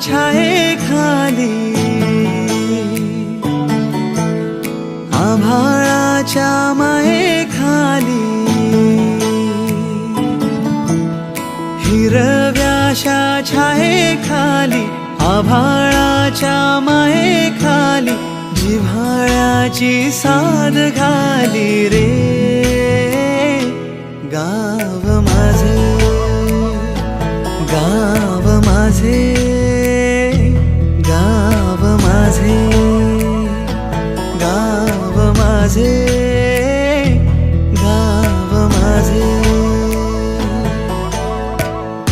छायेखाली आभाळाच्या मायेखाली हिरव्याशा छायेखाली आभाळाच्या मायेखाली जिव्हाळ्याची साद घाली रे गाव माझे गाव माझे गाव माझे गाव माझे गाव माझे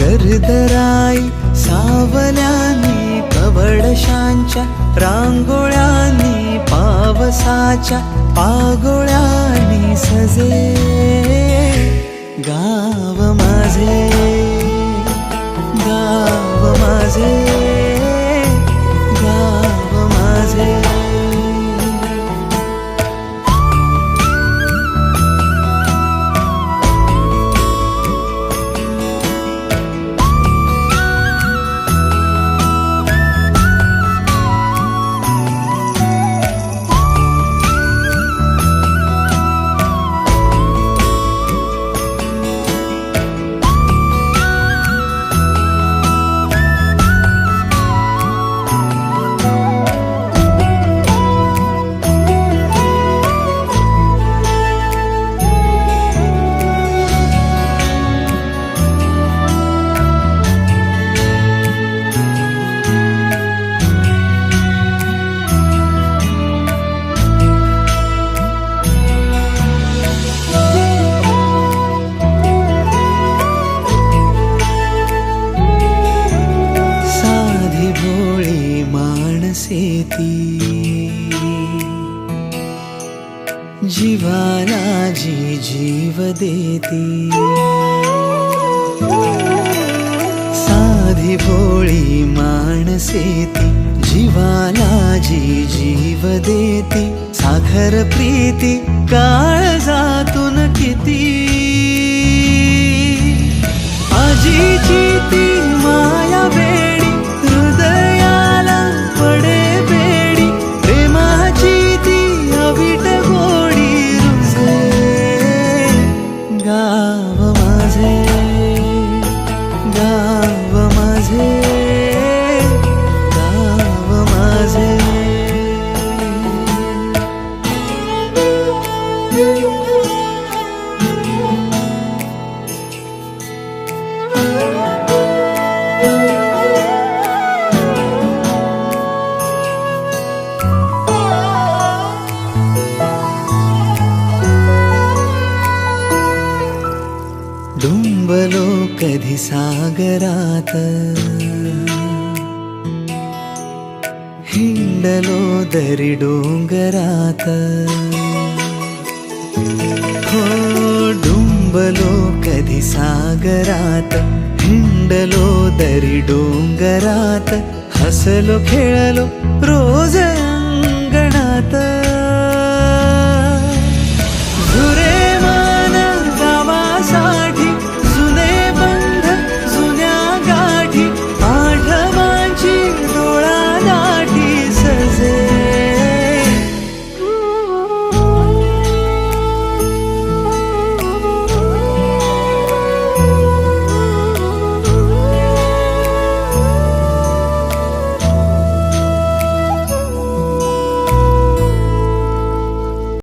गर्दराई सावल्यांनी कवडशांच्या रांगोळ्यांनी पावसाच्या पागोळ्यांनी सजे गाव माझे गाव माझे गाव माझे जीवाला जी जीव देती साधी भोळी माणसे ती जीवाला जी जीव देती साखर प्रीती काळजातून किती आजीची ती माया वेडी हृदयाला पडे बेडी प्रेमाची ती अवीट गोडी रुजे गाव माझे गाव माझे गाव माझे डुंबलो कधी सागरात हिंडलो दरी डोंगरात हो डुंबलो कधी सागरात हिंडलो दरी डोंगरात हसलो खेळलो रोज अंगणात